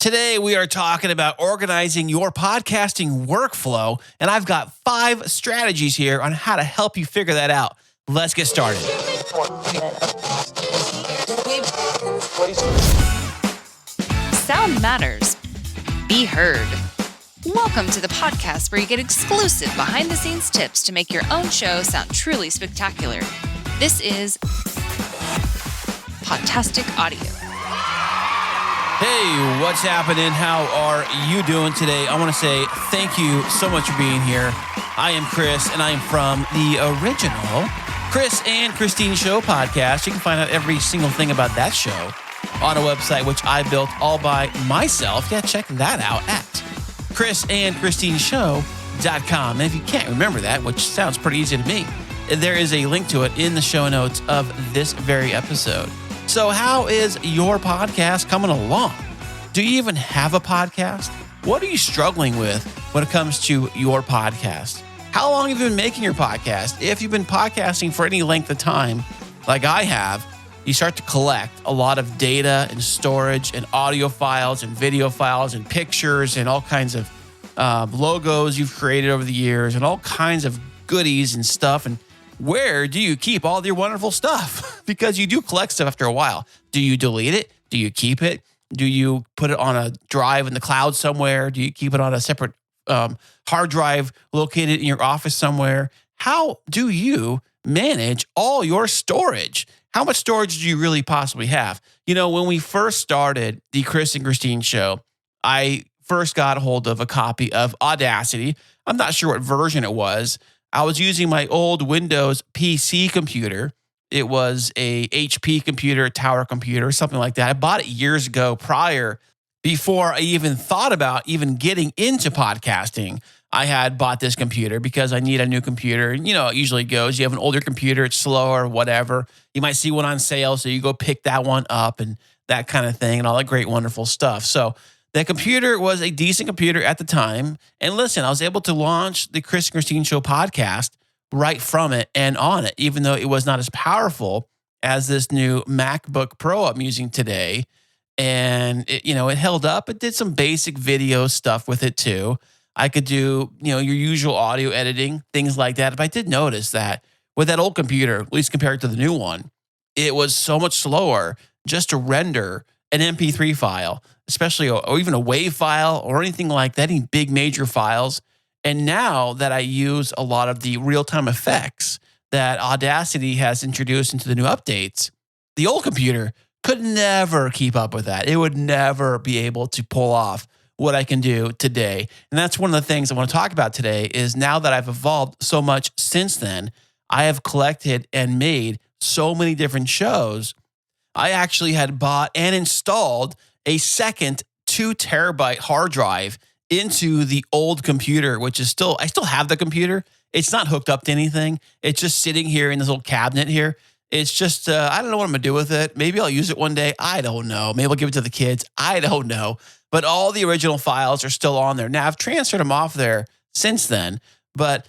Today, we are talking about organizing your podcasting workflow, and I've got 5 strategies here on how to help you figure that out. Let's get started. Sound matters. Be heard. Welcome to the podcast where you get exclusive behind-the-scenes tips to make your own show sound truly spectacular. This is Podtastic Audio. Hey, what's happening? How are you doing today? I want to say thank you so much for being here. I am Chris, and I am from the original Chris and Christine Show podcast. You can find out every single thing about that show on a website which I built all by myself. Yeah, check that out at chrisandchristineshow.com. And if you can't remember that, which sounds pretty easy to me, there is a link to it in the show notes of this very episode. So how is your podcast coming along? Do you even have a podcast? What are you struggling with when it comes to your podcast? How long have you been making your podcast? If you've been podcasting for any length of time, like I have, you start to collect a lot of data and storage and audio files and video files and pictures and all kinds of logos you've created over the years and all kinds of goodies and stuff. And where do you keep all your wonderful stuff? Because you do collect stuff after a while. Do you delete it? Do you keep it? Do you put it on a drive in the cloud somewhere? Do you keep it on a separate hard drive located in your office somewhere? How do you manage all your storage? How much storage do you really possibly have? You know, when we first started the Chris and Christine Show, I first got a hold of a copy of Audacity. I'm not sure what version it was. I was using my old Windows PC computer. It was a HP computer, a tower computer, something like that. I bought it years ago before I even thought about even getting into podcasting. I had bought this computer because I need a new computer. And, you know, it usually goes, you have an older computer, it's slower, whatever. You might see one on sale, so you go pick that one up and that kind of thing and all that great, wonderful stuff. So that computer was a decent computer at the time. And listen, I was able to launch the Chris and Christine Show podcast right from it and on it, even though it was not as powerful as this new MacBook Pro I'm using today. And it held up. It did some basic video stuff with it too. I could do, your usual audio editing, things like that. But I did notice that with that old computer, at least compared to the new one, it was so much slower just to render an MP3 file, especially, or even a WAV file or anything like that, any big major files. And now that I use a lot of the real-time effects that Audacity has introduced into the new updates, the old computer could never keep up with that. It would never be able to pull off what I can do today. And that's one of the things I want to talk about today is now that I've evolved so much since then, I have collected and made so many different shows. I actually had bought and installed a second 2 terabyte hard drive into the old computer, which is I still have the computer. It's not hooked up to anything. It's just sitting here in this little cabinet here. It's just, I don't know what I'm going to do with it. Maybe I'll use it one day. I don't know. Maybe I'll give it to the kids. I don't know. But all the original files are still on there. Now, I've transferred them off there since then. But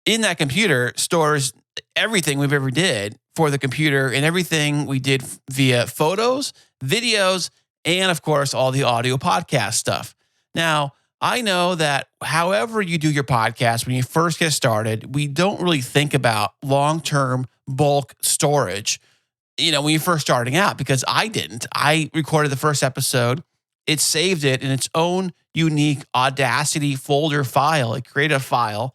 in that computer stores everything we've ever did for the computer and everything we did via photos, videos, and, of course, all the audio podcast stuff. Now, I know that however you do your podcast, when you first get started, we don't really think about long-term bulk storage, when you're first starting out, because I didn't. I recorded the first episode. It saved it in its own unique Audacity folder file. It created a file,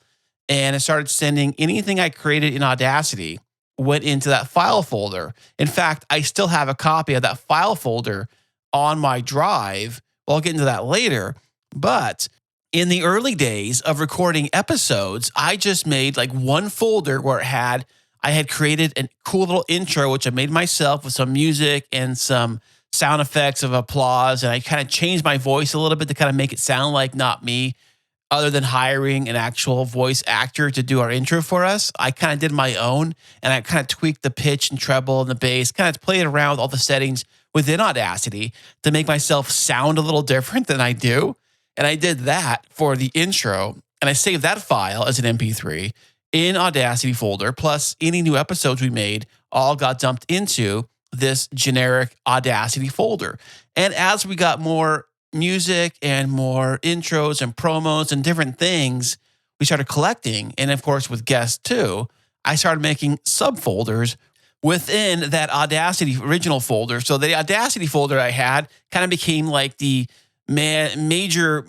and it started sending anything I created in Audacity went into that file folder. In fact, I still have a copy of that file folder on my drive. Well, I'll get into that later. But in the early days of recording episodes, I just made like one folder where I had created a cool little intro, which I made myself with some music and some sound effects of applause. And I kind of changed my voice a little bit to kind of make it sound like not me, other than hiring an actual voice actor to do our intro for us. I kind of did my own, and I kind of tweaked the pitch and treble and the bass, kind of played around with all the settings within Audacity to make myself sound a little different than I do. And I did that for the intro, and I saved that file as an MP3 in Audacity folder, plus any new episodes we made all got dumped into this generic Audacity folder. And as we got more music and more intros and promos and different things we started collecting, and of course with guests too, I started making subfolders within that Audacity original folder. So the Audacity folder I had kind of became like the major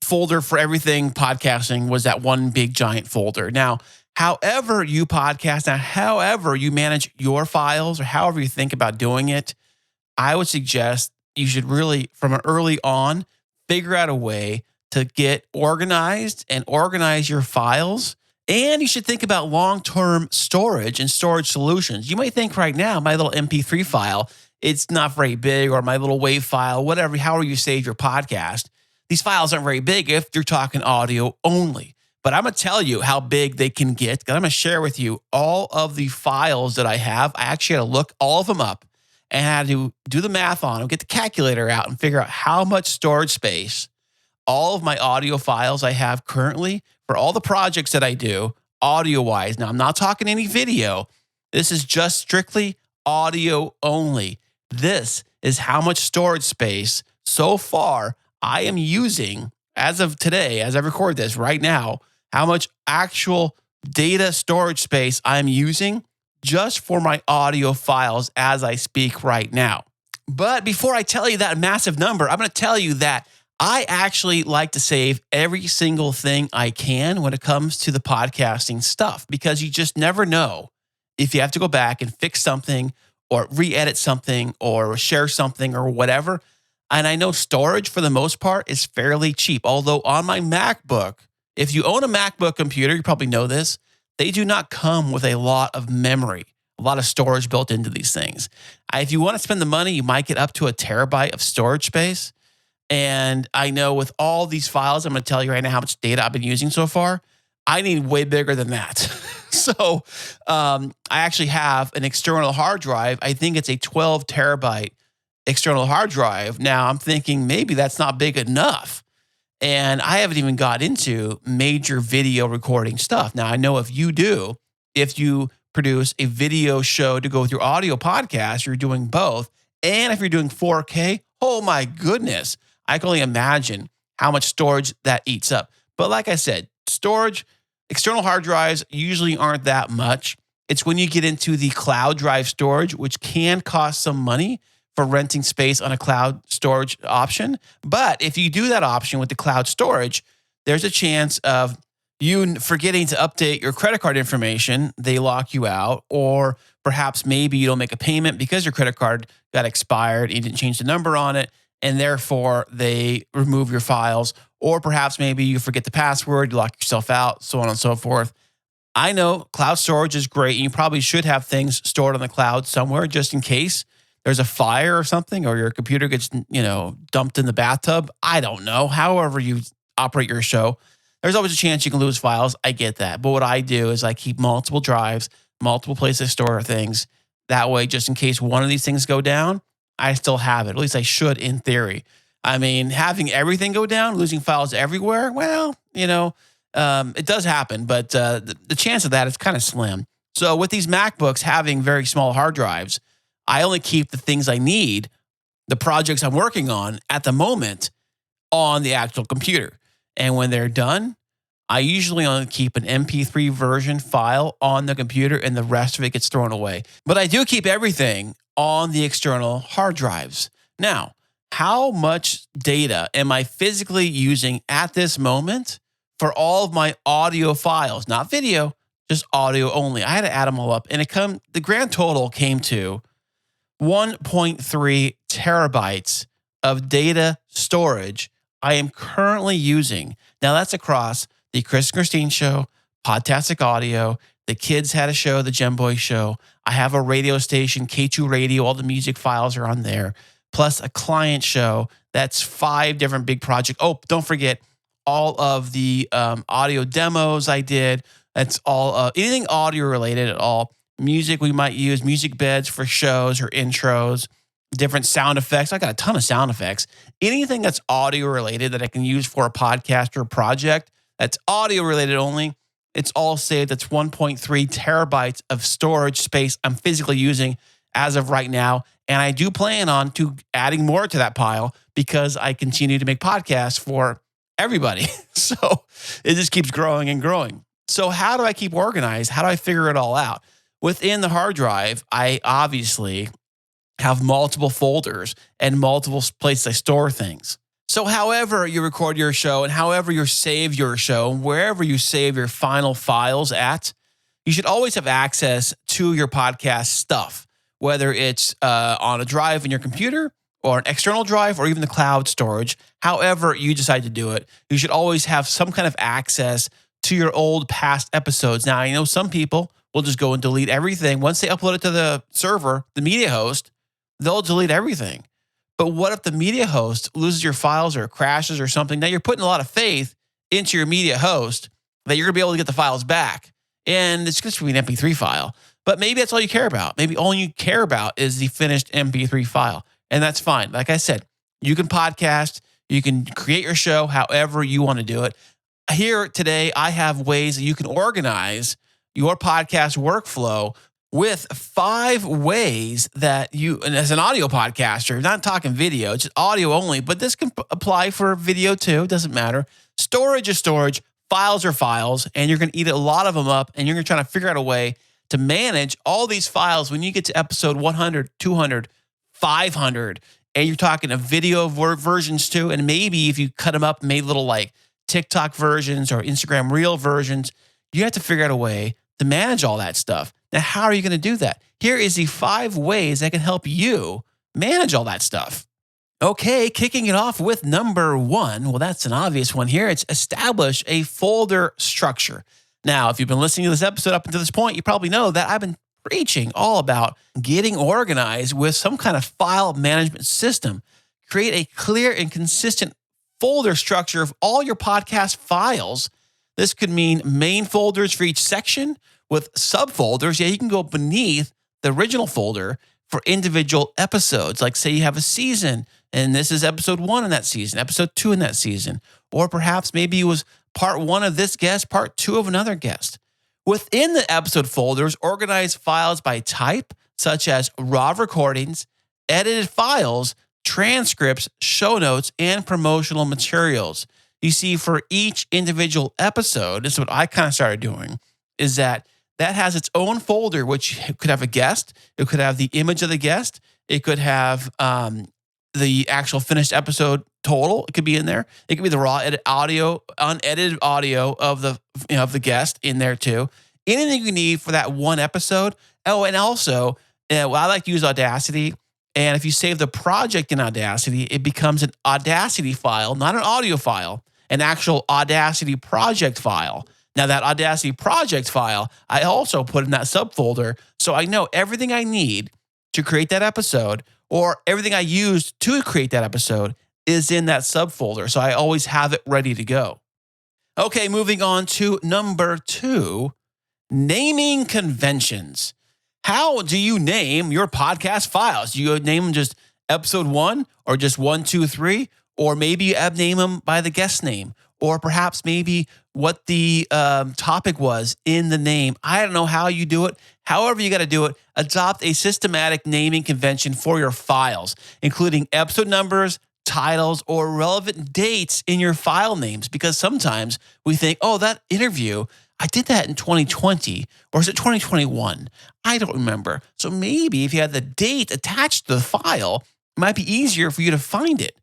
folder for everything podcasting, was that one big giant folder. Now, however you podcast, now however you manage your files or however you think about doing it, I would suggest you should really, from early on, figure out a way to get organized and organize your files. And you should think about long-term storage and storage solutions. You might think right now, my little MP3 file, it's not very big, or my little WAV file, whatever, however you save your podcast. These files aren't very big if you're talking audio only. But I'm going to tell you how big they can get. I'm going to share with you all of the files that I have. I actually had to look all of them up and had to do the math on them, get the calculator out and figure out how much storage space all of my audio files I have currently for all the projects that I do audio-wise. Now, I'm not talking any video. This is just strictly audio only. This is how much storage space so far I am using as of today, as I record this right now, how much actual data storage space I'm using just for my audio files as I speak right now. But before I tell you that massive number, I'm going to tell you that I actually like to save every single thing I can when it comes to the podcasting stuff, because you just never know if you have to go back and fix something or re-edit something or share something or whatever. And I know storage for the most part is fairly cheap. Although on my MacBook, if you own a MacBook computer, you probably know this, they do not come with a lot of memory, a lot of storage built into these things. If you want to spend the money, you might get up to 1 terabyte of storage space. And I know with all these files, I'm going to tell you right now how much data I've been using so far. I need way bigger than that. So I actually have an external hard drive. I think it's a 12 terabyte external hard drive. Now I'm thinking maybe that's not big enough. And I haven't even got into major video recording stuff. Now I know if you do, if you produce a video show to go with your audio podcast, you're doing both. And if you're doing 4K, oh my goodness, I can only imagine how much storage that eats up. But like I said, storage, external hard drives usually aren't that much. It's when you get into the cloud drive storage, which can cost some money for renting space on a cloud storage option. But if you do that option with the cloud storage, there's a chance of you forgetting to update your credit card information. They lock you out, or perhaps maybe you don't make a payment because your credit card got expired and you didn't change the number on it, and therefore they remove your files. Or perhaps maybe you forget the password, you lock yourself out, so on and so forth. I know cloud storage is great, and you probably should have things stored on the cloud somewhere just in case there's a fire or something, or your computer gets, dumped in the bathtub. I don't know. However you operate your show, there's always a chance you can lose files. I get that. But what I do is I keep multiple drives, multiple places to store things. That way, just in case one of these things go down, I still have it. At least I should in theory. I mean, having everything go down, losing files everywhere, well, it does happen, but the chance of that is kind of slim. So with these MacBooks having very small hard drives, I only keep the things I need, the projects I'm working on at the moment, on the actual computer. And when they're done, I usually only keep an MP3 version file on the computer, and the rest of it gets thrown away. But I do keep everything on the external hard drives. Now, how much data am I physically using at this moment for all of my audio files? Not video, just audio only. I had to add them all up, and the grand total came to 1.3 terabytes of data storage I am currently using. Now, that's across the Chris and Christine Show, Podtastic Audio, the kids had a show, the Gem Boy Show. I have a radio station, K2 Radio. All the music files are on there, plus a client show. That's 5 different big projects. Oh, don't forget all of the audio demos I did. That's all anything audio related at all. Music we might use, music beds for shows or intros, different sound effects. I got a ton of sound effects. Anything that's audio related that I can use for a podcast or project that's audio related only, it's all saved. That's 1.3 terabytes of storage space I'm physically using as of right now. And I do plan on to adding more to that pile because I continue to make podcasts for everybody. So it just keeps growing and growing. So how do I keep organized? How do I figure it all out? Within the hard drive, I obviously have multiple folders and multiple places I store things. So however you record your show and however you save your show, wherever you save your final files at, you should always have access to your podcast stuff, whether it's on a drive in your computer or an external drive or even the cloud storage. However you decide to do it, you should always have some kind of access to your old past episodes. Now, I know some people will just go and delete everything. Once they upload it to the server, the media host, they'll delete everything. But what if the media host loses your files or crashes or something? Now you're putting a lot of faith into your media host that you're going to be able to get the files back. And it's just going to be an MP3 file. But maybe that's all you care about. Maybe all you care about is the finished MP3 file. And that's fine. Like I said, you can podcast, you can create your show however you want to do it. Here today, I have ways that you can organize your podcast workflow with 5 ways that you, and as an audio podcaster, not talking video, it's just audio only, but this can apply for video too, doesn't matter. Storage is storage, files are files, and you're going to eat a lot of them up, and you're going to try to figure out a way to manage all these files when you get to episode 100, 200, 500, and you're talking a video versions too, and maybe if you cut them up, made little like TikTok versions or Instagram Reel versions, you have to figure out a way to manage all that stuff. Now, how are you going to do that? Here is the 5 ways that can help you manage all that stuff. Okay, kicking it off with number 1. Well, that's an obvious one here. It's establish a folder structure. Now, if you've been listening to this episode up until this point, you probably know that I've been preaching all about getting organized with some kind of file management system. Create a clear and consistent folder structure of all your podcast files. This could mean main folders for each section with subfolders. Yeah, you can go beneath the original folder for individual episodes. Like say you have a season and this is episode 1 in that season, episode 2 in that season. Or perhaps maybe it was part 1 of this guest, part 2 of another guest. Within the episode folders, organize files by type, such as raw recordings, edited files, transcripts, show notes, and promotional materials. You see, for each individual episode, this is what I kind of started doing, is that has its own folder, which could have a guest. It could have the image of the guest. It could have the actual finished episode total. It could be in there. It could be the raw audio, unedited audio of the guest in there too. Anything you need for that one episode. Oh, and also, well, I like to use Audacity. And if you save the project in Audacity, it becomes an Audacity file, not an audio file, an actual Audacity project file. Now, that Audacity project file, I also put in that subfolder, so I know everything I need to create that episode or everything I used to create that episode is in that subfolder, so I always have it ready to go. Okay, moving on to number 2, naming conventions. How do you name your podcast files? Do you name them just episode 1 or just 1, 2, 3? Or maybe you name them by the guest name, or perhaps maybe what the topic was in the name. I don't know how you do it. However you got to do it, adopt a systematic naming convention for your files, including episode numbers, titles, or relevant dates in your file names. Because sometimes we think, oh, that interview, I did that in 2020, or is it 2021? I don't remember. So maybe if you had the date attached to the file, it might be easier for you to find it.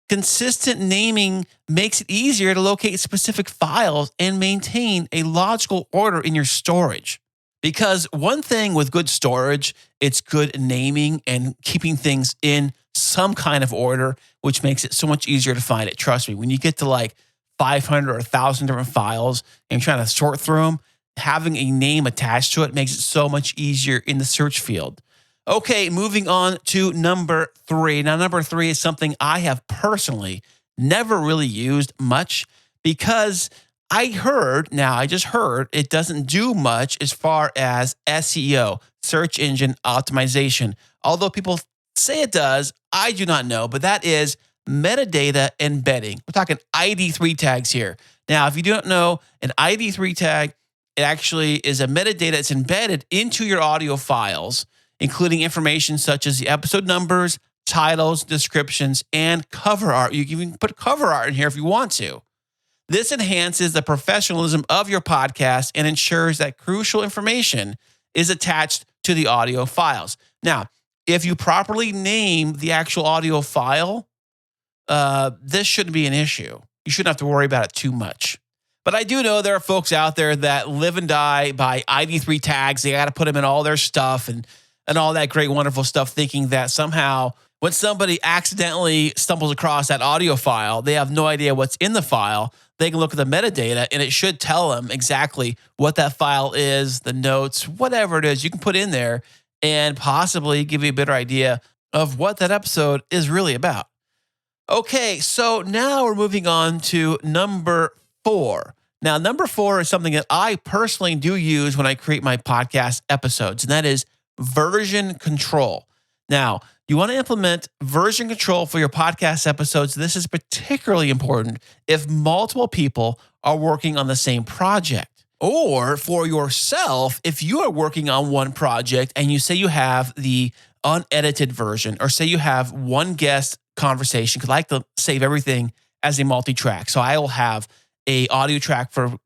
Consistent naming makes it easier to locate specific files and maintain a logical order in your storage. Because one thing with good storage, it's good naming and keeping things in some kind of order, which makes it so much easier to find it. Trust me, when you get to like 500 or 1,000 different files and you're trying to sort through them, having a name attached to it makes it so much easier in the search field. Okay, moving on to number 3. Now, number 3 is something I have personally never really used much because I just heard it doesn't do much as far as SEO, search engine optimization. Although people say it does, I do not know, but that is metadata embedding. We're talking ID3 tags here. Now, if you don't know, an ID3 tag, it actually is a metadata that's embedded into your audio files. including information such as the episode numbers, titles, descriptions, and cover art. You can even put cover art in here if you want to. This enhances the professionalism of your podcast and ensures that crucial information is attached to the audio files. Now, if you properly name the actual audio file, this shouldn't be an issue. You shouldn't have to worry about it too much. But I do know there are folks out there that live and die by ID3 tags. They got to put them in all their stuff and all that great, wonderful stuff, thinking that somehow when somebody accidentally stumbles across that audio file, they have no idea what's in the file. They can look at the metadata and it should tell them exactly what that file is, the notes, whatever it is you can put in there and possibly give you a better idea of what that episode is really about. Okay, so now we're moving on to number 4. Now, number 4 is something that I personally do use when I create my podcast episodes, and that is version control. Now, you want to implement version control for your podcast episodes. This is particularly important if multiple people are working on the same project. Or for yourself, if you are working on one project and you say you have the unedited version, or say you have one guest conversation, because I like to save everything as a multi-track. So I will have a audio track for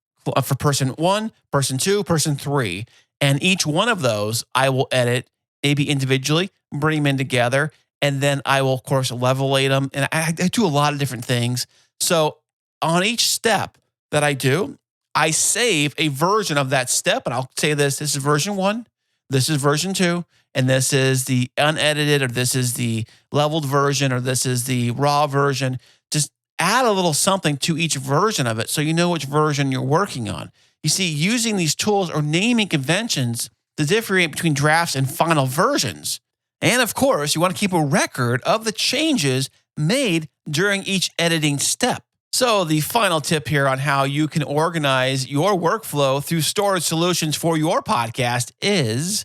person 1, person 2, person 3, and each one of those I will edit maybe individually, bring them in together, and then I will, of course, levelate them. And I do a lot of different things. So on each step that I do, I save a version of that step, and I'll say this is version 1, this is version 2, and this is the unedited, or this is the leveled version, or this is the raw version. Just add a little something to each version of it so you know which version you're working on. You see, using these tools or naming conventions to differentiate between drafts and final versions. And of course, you want to keep a record of the changes made during each editing step. So the final tip here on how you can organize your workflow through storage solutions for your podcast is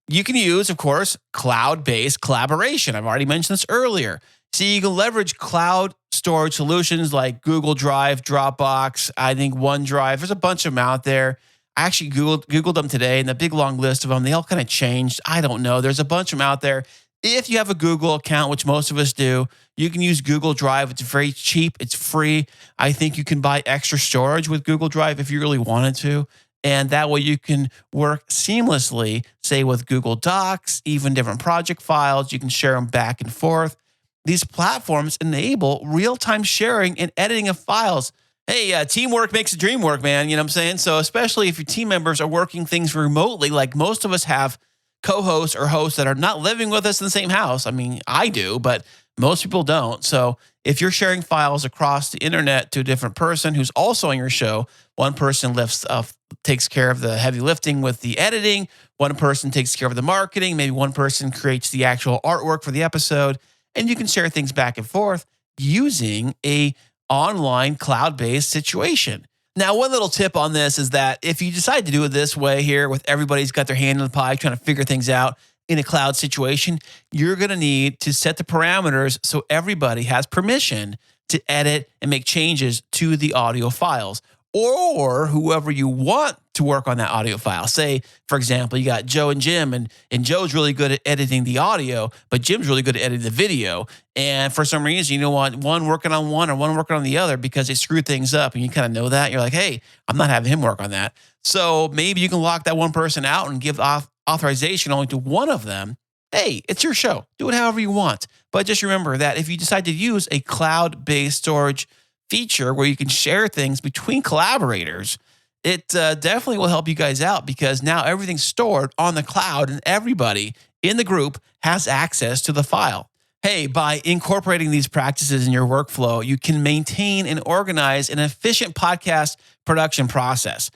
you can use, of course, cloud-based collaboration. I've already mentioned this earlier. So you can leverage cloud storage solutions like Google Drive, Dropbox, I think OneDrive. There's a bunch of them out there. I actually Googled them today, and the big long list of them, they all kind of changed. I don't know. There's a bunch of them out there. If you have a Google account, which most of us do, you can use Google Drive. It's very cheap. It's free. I think you can buy extra storage with Google Drive if you really wanted to. And that way you can work seamlessly, say with Google Docs, even different project files. You can share them back and forth. These platforms enable real-time sharing and editing of files. Hey, teamwork makes the dream work, man. You know what I'm saying? So especially if your team members are working things remotely, like most of us have co-hosts or hosts that are not living with us in the same house. I mean, I do, but most people don't. So if you're sharing files across the internet to a different person who's also on your show, one person takes care of the heavy lifting with the editing, one person takes care of the marketing, maybe one person creates the actual artwork for the episode, and you can share things back and forth using a online cloud-based situation. Now, one little tip on this is that if you decide to do it this way here, with everybody's got their hand in the pie trying to figure things out in a cloud situation, you're going to need to set the parameters so everybody has permission to edit and make changes to the audio files, or whoever you want to work on that audio file. Say, for example, you got Joe and Jim, and Joe's really good at editing the audio, but Jim's really good at editing the video. And for some reason, you don't want one working on one or one working on the other because they screw things up, and you kind of know that. You're like, hey, I'm not having him work on that. So maybe you can lock that one person out and give authorization only to one of them. Hey, it's your show. Do it however you want. But just remember that if you decide to use a cloud-based storage feature where you can share things between collaborators, it definitely will help you guys out, because now everything's stored on the cloud and everybody in the group has access to the file. Hey, by incorporating these practices in your workflow, you can maintain and organize an efficient podcast production process.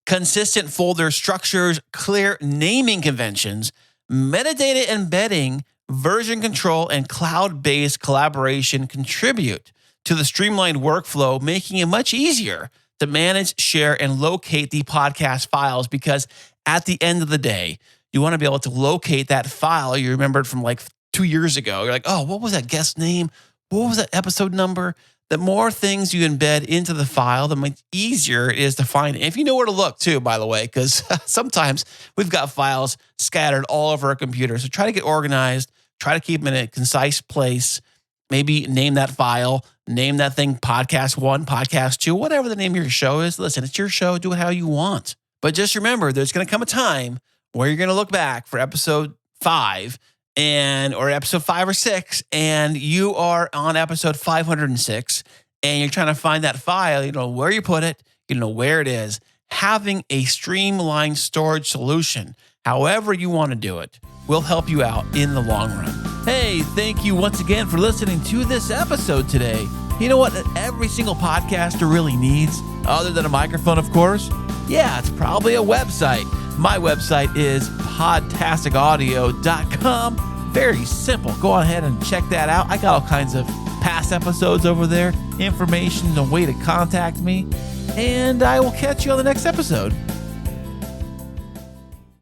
Consistent folder structures, clear naming conventions, metadata embedding, version control, and cloud-based collaboration contribute to the streamlined workflow, making it much easier to manage, share, and locate the podcast files, because at the end of the day, you want to be able to locate that file you remembered from like 2 years ago. You're like, oh, what was that guest name? What was that episode number? the more things you embed into the file, the much easier it is to find it. If you know where to look too, by the way, because sometimes we've got files scattered all over our computer. So try to get organized, try to keep them in a concise place. Maybe name that file, name that thing podcast 1, podcast 2, whatever the name of your show is. Listen, it's your show. Do it how you want. But just remember, there's going to come a time where you're going to look back for episode 5 or episode 5 or 6, and you are on episode 506, and you're trying to find that file. You know where you put it. You know where it is. Having a streamlined storage solution, however you want to do it, will help you out in the long run. Hey, thank you once again for listening to this episode today. You know what every single podcaster really needs, other than a microphone, of course? Yeah, it's probably a website. My website is podtasticaudio.com. Very simple. Go ahead and check that out. I got all kinds of past episodes over there, information, a way to contact me, and I will catch you on the next episode.